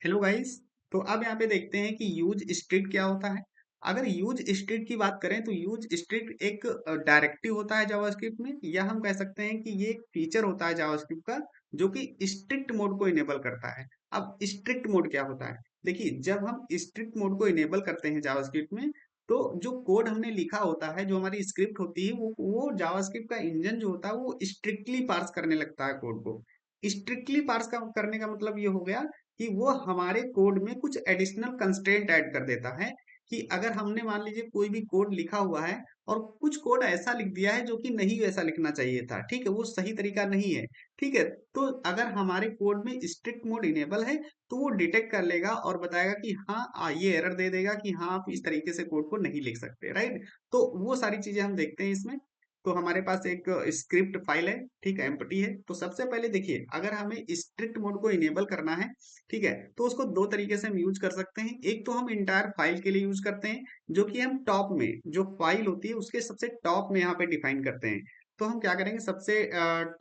Hello guys. तो अब यहाँ पे देखते हैं कि यूज स्ट्रिक्ट क्या होता है। अगर यूज स्ट्रिक्ट की बात करें तो यूज स्ट्रिक्ट एक डायरेक्टिव होता है जावास्क्रिप्ट में, या हम कह सकते हैं कि ये एक फीचर होता है जावास्क्रिप्ट का जो कि स्ट्रिक्ट मोड को इनेबल करता है। अब स्ट्रिक्ट मोड क्या होता है? देखिए, जब हम स्ट्रिक्ट मोड को इनेबल करते हैं जावास्क्रिप्ट में, तो जो कोड हमने लिखा होता है, जो हमारी स्क्रिप्ट होती है, वो जावास्क्रिप्ट का इंजन जो होता है वो स्ट्रिक्टली पार्स करने लगता है कोड को। स्ट्रिक्टली पार्स करने का मतलब ये हो गया कि वो हमारे कोड में कुछ एडिशनल कंस्ट्रेंट ऐड कर देता है। कि अगर हमने मान लीजिए कोई भी कोड लिखा हुआ है और कुछ कोड ऐसा लिख दिया है जो कि नहीं वैसा लिखना चाहिए था, ठीक है, वो सही तरीका नहीं है, ठीक है, तो अगर हमारे कोड में स्ट्रिक्ट मोड इनेबल है तो वो डिटेक्ट कर लेगा और बताएगा कि हाँ, ये एरर दे देगा कि हाँ, आप इस तरीके से कोड को नहीं लिख सकते, राइट। तो वो सारी चीजें हम देखते हैं इसमें। तो हमारे पास एक स्क्रिप्ट फाइल है, ठीक है, एम्प्टी है। तो सबसे पहले देखिए, अगर हमें स्ट्रिक्ट मोड को इनेबल करना है, ठीक है, तो उसको दो तरीके से हम यूज कर सकते हैं। एक तो हम इंटायर फाइल के लिए यूज करते हैं, जो कि हम टॉप में जो फाइल होती है उसके सबसे टॉप में यहाँ पे डिफाइन करते हैं। तो हम क्या करेंगे, सबसे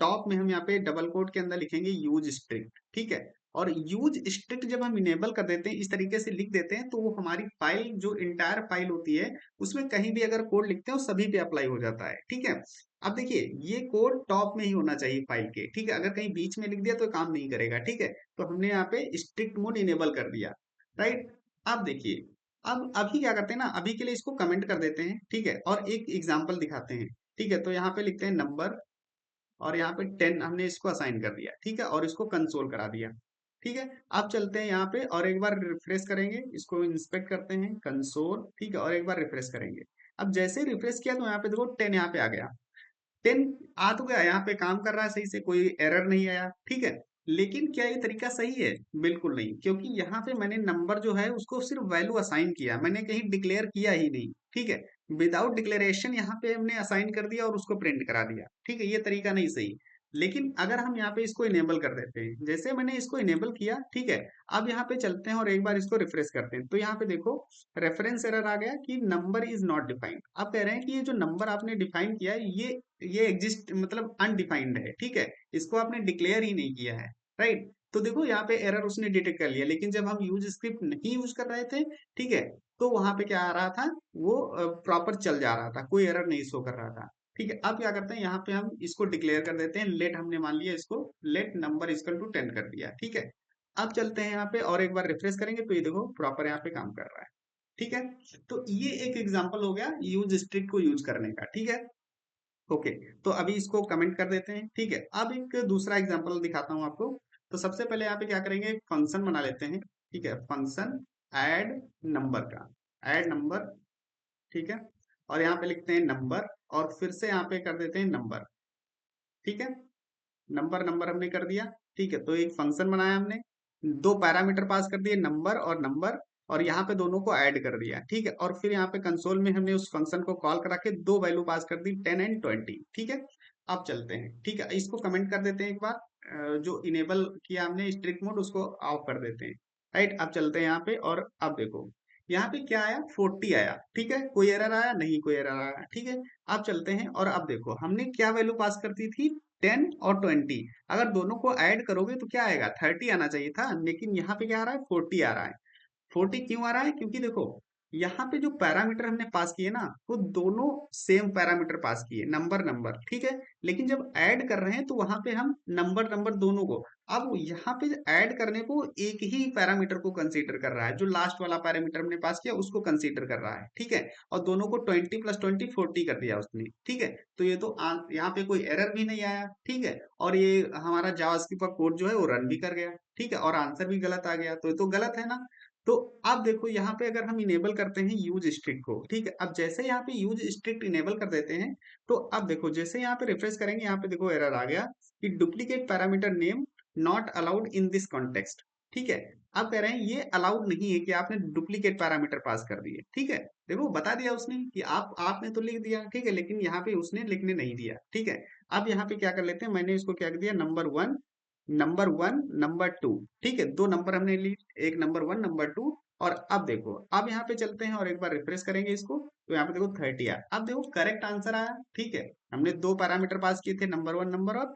टॉप में हम यहाँ पे डबल कोट के अंदर लिखेंगे यूज स्ट्रिक्ट, ठीक है। और यूज स्ट्रिक्ट जब हम इनेबल कर देते हैं, इस तरीके से लिख देते हैं, तो वो हमारी फाइल जो इंटायर फाइल होती है उसमें कहीं भी अगर कोड लिखते हैं वो सभी पे अप्लाई हो जाता है, ठीक है। अब देखिए, ये कोड टॉप में ही होना चाहिए फाइल के, ठीक है, अगर कहीं बीच में लिख दिया तो काम नहीं करेगा, ठीक है। तो हमने यहाँ पे स्ट्रिक्ट मोड इनेबल कर दिया, राइट। अब देखिए, अब अभी क्या करते हैं ना, अभी के लिए इसको कमेंट कर देते हैं, ठीक है, और एक एग्जांपल दिखाते हैं। ठीक है, तो यहाँ पे लिखते हैं नंबर, और यहाँ पे 10 हमने इसको असाइन कर दिया, ठीक है, और इसको कंसोल करा दिया, ठीक है। अब चलते हैं यहाँ पे और एक बार रिफ्रेश करेंगे, इसको इंस्पेक्ट करते हैं कंसोल, ठीक है, और एक बार रिफ्रेश करेंगे। अब जैसे रिफ्रेश किया तो यहाँ पे देखो 10 यहाँ पे आ गया। 10 आ तो गया, यहाँ पे काम कर रहा है सही से, कोई एरर नहीं आया, ठीक है। लेकिन क्या ये तरीका सही है? बिल्कुल नहीं, क्योंकि यहाँ पे मैंने नंबर जो है उसको सिर्फ वैल्यू असाइन किया, मैंने कहीं डिक्लेयर किया ही नहीं, ठीक है। विदाउट डिक्लेरेशन यहाँ पे हमने असाइन कर दिया और उसको प्रिंट करा दिया, ठीक है, ये तरीका नहीं सही। लेकिन अगर हम यहाँ पे इसको इनेबल कर देते हैं, जैसे मैंने इसको इनेबल किया, ठीक है। अब यहाँ पे चलते हैं और एक बार इसको रिफ्रेश करते हैं, तो यहाँ पे देखो रेफरेंस एरर आ गया कि नंबर इज नॉट डिफाइंड। आप कह रहे हैं कि ये जो नंबर आपने डिफाइन किया है, ये एग्जिस्ट मतलब अनडिफाइंड है, ठीक है, इसको आपने डिक्लेयर ही नहीं किया है, राइट। तो देखो यहाँ पे एरर उसने डिटेक्ट कर लिया, लेकिन जब हम यूज स्क्रिप्ट नहीं यूज कर रहे थे, ठीक है, तो वहां पे क्या आ रहा था, वो प्रॉपर चल जा रहा था, कोई एरर नहीं शो कर रहा था, ठीक है। अब क्या करते हैं, यहाँ पे हम इसको डिक्लेयर कर देते हैं, लेट, हमने मान लिया इसको लेट नंबर इक्वल टू 10 कर दिया, ठीक है। अब चलते हैं यहाँ पे और एक बार रिफ्रेश करेंगे, तो ये देखो प्रॉपर यहाँ पे काम कर रहा है, ठीक है। तो ये एक एग्जांपल हो गया यूज स्ट्रिक्ट को यूज करने का, ठीक है। ओके, तो अभी इसको कमेंट कर देते हैं, ठीक है। अब एक दूसरा एग्जांपल दिखाता हूँ आपको। तो सबसे पहले यहाँ पे क्या करेंगे, एक फंक्शन बना लेते हैं, ठीक है, फंक्शन ऐड नंबर का, ऐड नंबर, ठीक है। और यहाँ पे लिखते हैं नंबर, और फिर से यहाँ पे कर देते हैं नंबर, ठीक है। नंबर नंबर हमने कर दिया, ठीक है। तो एक फंक्शन बनाया हमने, दो पैरामीटर पास कर दिए, नंबर और नंबर, और यहाँ पे दोनों को ऐड कर दिया, ठीक है। और फिर यहाँ पे कंसोल में हमने उस फंक्शन को कॉल करा के दो वैल्यू पास कर दी, 10 एंड 20, ठीक है। अब चलते हैं, ठीक है, इसको कमेंट कर देते हैं एक बार। जो इनेबल किया हमने स्ट्रिक्ट मोड उसको ऑफ कर देते हैं, राइट। अब चलते हैं यहाँ पे और अब देखो यहाँ पे क्या आया, 40 आया, ठीक है, कोई एरर आया नहीं, कोई एरर आया, ठीक है। अब चलते हैं और अब देखो हमने क्या वैल्यू पास कर दी थी, 10 और 20। अगर दोनों को ऐड करोगे तो क्या आएगा, 30 आना चाहिए था, लेकिन यहाँ पे क्या आ रहा है, 40 आ रहा है। 40 क्यों आ रहा है, क्योंकि देखो यहाँ पे जो पैरामीटर हमने पास किए ना, वो दोनों सेम पैरामीटर पास किए, नंबर नंबर, ठीक है। लेकिन जब ऐड कर रहे हैं तो वहां पे हम नंबर नंबर दोनों को, अब यहाँ पे ऐड करने को एक ही पैरामीटर को कंसीडर कर रहा है, जो लास्ट वाला पैरामीटर हमने पास किया उसको कंसीडर कर रहा है, ठीक है। और दोनों को 20 प्लस 20 40 कर दिया उसने, ठीक है। तो ये तो यहाँ पे कोई एरर भी नहीं आया, ठीक है। और ये हमारा जावास्क्रिप्ट का कोड जो है वो रन भी कर गया, ठीक है, और आंसर भी गलत आ गया, तो ये तो गलत है ना। तो अब देखो यहाँ पे अगर हम इनेबल करते हैं यूज स्ट्रिक्ट को, ठीक है, अब जैसे यहाँ पे यूज स्ट्रिक्ट इनेबल कर देते हैं, तो अब देखो जैसे यहाँ पे रिफ्रेश करेंगे, यहाँ पे देखो एरर आ गया कि duplicate parameter name not allowed in this context, ठीक है। अब कह रहे हैं ये अलाउड नहीं है कि आपने डुप्लीकेट पैरामीटर पास कर दिए, ठीक है। देखो बता दिया उसने कि आपने तो लिख दिया, ठीक है, लेकिन यहाँ पे उसने लिखने नहीं दिया, ठीक है। अब यहाँ पे क्या कर लेते हैं, मैंने इसको क्या कर दिया, नंबर वन नंबर टू, ठीक है, दो नंबर हमने ली, एक नंबर वन नंबर टू। और अब देखो, अब यहाँ पे चलते हैं और एक बार रिफ्रेश करेंगे इसको, तो यहाँ पे देखो 30 आया। अब देखो करेक्ट आंसर आया, ठीक है। हमने दो पैरामीटर पास किए थे, नंबर वन नंबर, और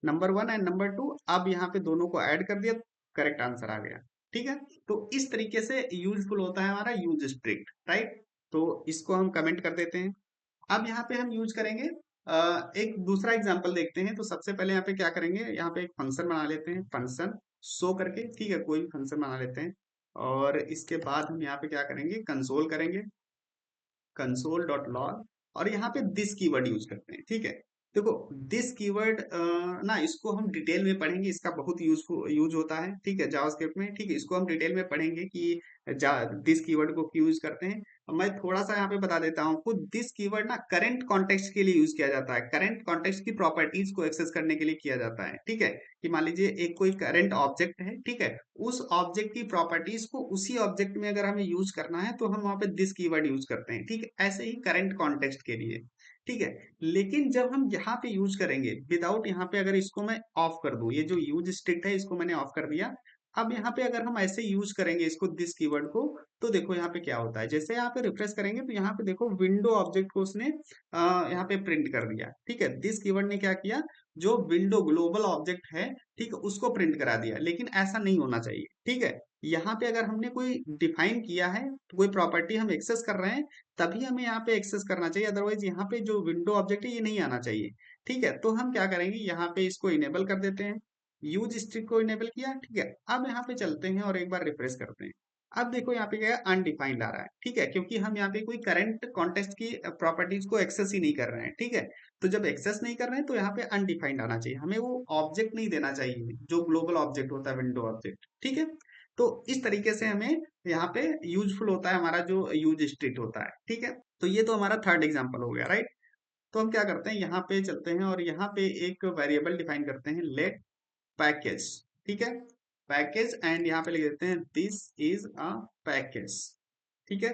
number one and number two, अब यहाँ पे दोनों को ऐड कर दिया, करेक्ट आंसर आ गया, ठीक है। तो इस तरीके से यूजफुल होता है हमारा यूज स्ट्रिक्ट, राइट। तो इसको हम कमेंट कर देते हैं। अब यहाँ पे हम यूज करेंगे एक दूसरा एग्जांपल देखते हैं। तो सबसे पहले यहाँ पे क्या करेंगे, यहाँ पे एक फंक्शन बना लेते हैं, फंक्शन शो करके, ठीक है, कोई फंक्शन बना लेते हैं। और इसके बाद हम यहाँ पे क्या करेंगे, कंसोल करेंगे, कंसोल डॉट लॉग, और यहाँ पे दिस कीवर्ड यूज करते हैं, ठीक है। देखो दिस कीवर्ड ना, इसको हम डिटेल में पढ़ेंगे, इसका बहुत यूजफुल यूज होता है, ठीक है, जावास्क्रिप्ट में, ठीक है। इसको हम डिटेल में पढ़ेंगे कि दिस कीवर्ड को क्यों यूज करते हैं। मैं थोड़ा सा यहाँ पे बता देता हूँ आपको। दिस कीवर्ड ना करंट कॉन्टेक्स्ट के लिए यूज किया जाता है, करंट कॉन्टेक्स्ट की प्रॉपर्टीज को एक्सेस करने के लिए किया जाता है, ठीक है। कि मान लीजिए एक कोई करंट ऑब्जेक्ट है, ठीक है, उस ऑब्जेक्ट की प्रॉपर्टीज को उसी ऑब्जेक्ट में अगर हमें यूज करना है तो हम वहां पे दिस कीवर्ड यूज करते हैं, ठीक है। ऐसे ही करंट कॉन्टेक्स्ट के लिए, ठीक है। लेकिन जब हम यहाँ पे यूज करेंगे विदाउट, यहाँ पे अगर इसको मैं ऑफ कर दूं, ये जो यूज स्ट्रिक्ट है इसको मैंने ऑफ कर दिया। अब यहाँ पे अगर हम ऐसे यूज करेंगे इसको दिस कीवर्ड को, तो देखो यहाँ पे क्या होता है। जैसे यहाँ पे रिफ्रेश करेंगे तो यहाँ पे देखो विंडो ऑब्जेक्ट को उसने यहाँ पे प्रिंट कर दिया, ठीक है। दिस कीवर्ड ने क्या किया, जो विंडो ग्लोबल ऑब्जेक्ट है, ठीक है, उसको प्रिंट करा दिया। लेकिन ऐसा नहीं होना चाहिए, ठीक है। यहाँ पे अगर हमने कोई डिफाइन किया है, तो कोई प्रॉपर्टी हम एक्सेस कर रहे हैं, तभी हमें यहाँ पे एक्सेस करना चाहिए। अदरवाइज यहाँ पे जो विंडो ऑब्जेक्ट है ये नहीं आना चाहिए, ठीक है। तो हम क्या करेंगे, यहाँ पे इसको इनेबल कर देते हैं, यूज स्ट्रिक्ट को इनेबल किया, ठीक है। अब यहाँ पे चलते हैं और एक बार रिफ्रेश करते हैं। अब देखो यहाँ पे क्या है, अनडिफाइंड आ रहा है, ठीक है, क्योंकि हम यहाँ पे कोई करंट कॉन्टेक्स्ट की प्रॉपर्टीज को एक्सेस ही नहीं कर रहे हैं, ठीक है। तो जब एक्सेस नहीं कर रहे हैं तो यहाँ पे अनडिफाइंड आना चाहिए, हमें वो ऑब्जेक्ट नहीं देना चाहिए जो ग्लोबल ऑब्जेक्ट होता है, विंडो ऑब्जेक्ट, ठीक है। तो इस तरीके से हमें यहाँ पे यूजफुल होता है हमारा जो यूज स्ट्रिक्ट होता है, ठीक है। तो ये तो हमारा थर्ड एग्जाम्पल हो गया, राइट। तो हम क्या करते हैं, यहाँ पे चलते हैं और यहाँ पे एक वेरिएबल डिफाइन करते हैं, लेट पैकेज, ठीक है, पैकेज, एंड यहाँ पे लिख देते हैं दिस इज अ पैकेज, ठीक है।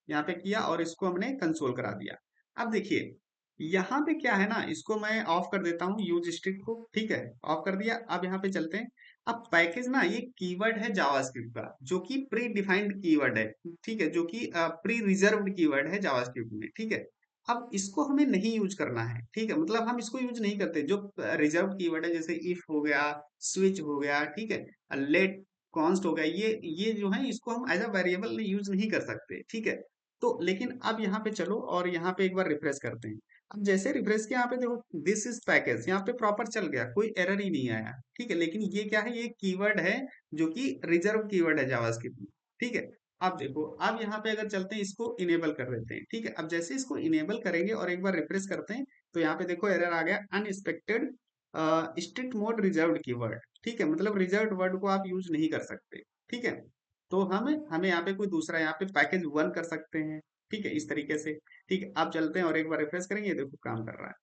यहाँ पे किया और इसको हमने कंसोल करा दिया। अब देखिए यहाँ पे क्या है ना, इसको मैं ऑफ कर देता हूँ यूज स्ट्रिक्ट को, ठीक है, ऑफ कर दिया। अब यहाँ पे चलते हैं। अब पैकेज ना ये कीवर्ड है जावास्क्रिप्ट का, जो कि प्री डिफाइंड कीवर्ड है, ठीक है, जो कि प्री रिजर्व्ड कीवर्ड है जावास्क्रिप्ट में, ठीक है। अब इसको हमें नहीं यूज करना है, ठीक है, मतलब हम इसको यूज नहीं करते। जो रिजर्व कीवर्ड है, जैसे इफ हो गया, स्विच हो गया, ठीक है, लेट कॉन्स्ट हो गया, ये जो है इसको हम एज अ वेरिएबल यूज नहीं कर सकते, ठीक है। तो लेकिन अब यहाँ पे चलो और यहाँ पे एक बार रिफ्रेश करते हैं। अब जैसे रिफ्रेश किया, यहाँ पे देखो दिस इज पैकेज, यहाँ पे प्रॉपर चल गया, कोई एरर ही नहीं आया, ठीक है। लेकिन ये क्या है, ये कीवर्ड है जो कि रिजर्व कीवर्ड है जावास्क्रिप्ट में, ठीक है। अब देखो, अब यहाँ पे अगर चलते हैं, इसको इनेबल कर देते हैं, ठीक है। अब जैसे इसको इनेबल करेंगे और एक बार रिफ्रेश करते हैं, तो यहाँ पे देखो एरर आ गया, unexpected strict mode reserved keyword, ठीक है, मतलब रिजर्व्ड वर्ड को आप यूज नहीं कर सकते, ठीक है। तो हमें हमें यहाँ पे कोई दूसरा, यहाँ पे पैकेज वन कर सकते हैं, ठीक है, इस तरीके से, ठीक है। अब चलते हैं और एक बार रिफ्रेश करेंगे, देखो काम कर रहा है।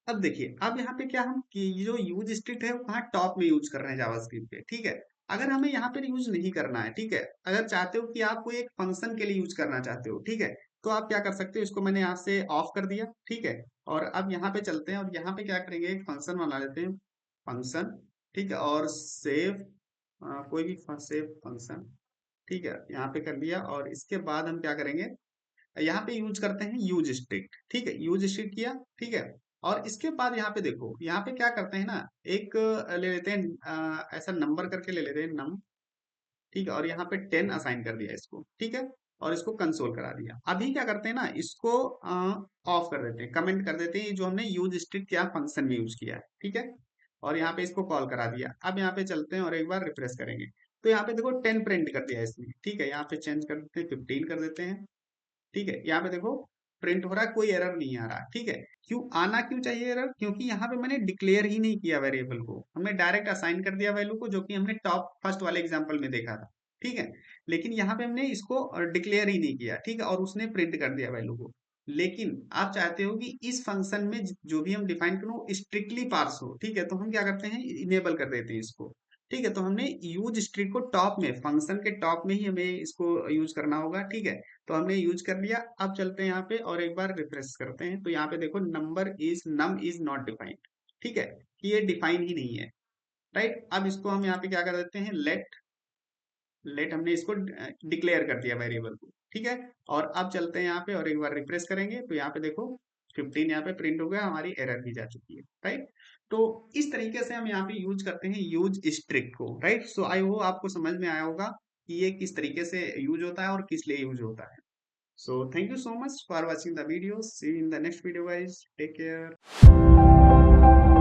अब देखिए, अब यहाँ पे क्या हम कि ये जो यूज स्ट्रिक्ट है वो कहाँ, टॉप में यूज कर रहे हैं जावास्क्रिप्ट पे, ठीक है। अगर हमें यहाँ पे यूज नहीं करना है, ठीक है, अगर चाहते हो कि आप कोई एक फंक्शन के लिए यूज करना चाहते हो, ठीक है, तो आप क्या कर सकते हो, इसको मैंने यहाँ से ऑफ कर दिया, ठीक है। और अब यहाँ पे चलते हैं और यहाँ पे क्या करेंगे, एक फंक्शन बना लेते हैं, फंक्शन, ठीक है, और सेव, कोई भी सेव फंक्शन, ठीक है, यहाँ पे कर दिया। और इसके बाद हम क्या करेंगे, यहाँ पे यूज करते हैं यूज स्ट्रिक्ट, ठीक है, यूज स्ट्रिक्ट किया, ठीक है। और इसके बाद यहाँ पे देखो, यहाँ पे क्या करते हैं ना, एक ले लेते हैं, ऐसा नंबर करके ले लेते हैं नम, ठीक है, और यहाँ पे 10 असाइन कर दिया इसको, ठीक है। और इसको कंसोल करा दिया। अभी क्या करते हैं ना, इसको ऑफ कर देते हैं, कमेंट कर देते हैं, ये जो हमने यूज स्ट्रिक्ट क्या फंक्शन में यूज किया है, ठीक है। और यहाँ पे इसको कॉल करा दिया। अब यहाँ पे चलते हैं और एक बार रिफ्रेश करेंगे, तो यहाँ पे देखो 10 प्रिंट कर दिया इसने, ठीक है। यहाँ पे चेंज कर देते हैं, 15 कर देते हैं, ठीक है। यहाँ पे देखो प्रिंट हो रहा है, कोई एरर नहीं आ रहा, ठीक है। क्यों चाहिए एरर, क्योंकि यहाँ पे मैंने डिक्लेयर ही नहीं किया वेरिएबल को, हमने डायरेक्ट असाइन कर दिया वैल्यू को, जो कि हमने टॉप फर्स्ट वाले एग्जांपल में देखा था, ठीक है। लेकिन यहाँ पे हमने इसको डिक्लेयर ही नहीं किया, ठीक है, और उसने प्रिंट कर दिया वैल्यू को। लेकिन आप चाहते हो कि इस फंक्शन में जो भी हम डिफाइन करो स्ट्रिक्टली पार्स हो, ठीक है, तो हम क्या करते हैं, इनेबल कर देते हैं इसको, ठीक है। तो हमने यूज स्ट्रिक्ट को टॉप में, फंक्शन के टॉप में ही हमें इसको यूज करना होगा, ठीक है। तो हमने यूज कर लिया। अब चलते हैं यहाँ पे और एक बार रिफ्रेश करते हैं, तो यहाँ पे देखो नम इज नॉट डिफाइंड, ठीक है, कि ये डिफाइन ही नहीं है, राइट। अब इसको हम यहाँ पे क्या कर देते हैं, लेट हमने इसको डिक्लेयर कर दिया वेरिएबल को, ठीक है। और अब चलते हैं यहाँ पे और एक बार रिफ्रेश करेंगे, तो यहाँ पे देखो 15 यहाँ पे प्रिंट हो गया, हमारी एरर भी जा चुकी है, राइट। तो इस तरीके से हम यहाँ पे यूज करते हैं यूज स्ट्रिक्ट को, राइट। सो आई होप आपको समझ में आया होगा कि ये किस तरीके से यूज होता है और किस लिए यूज होता है। So thank you so much for watching the video, see you in the next video guys, take care.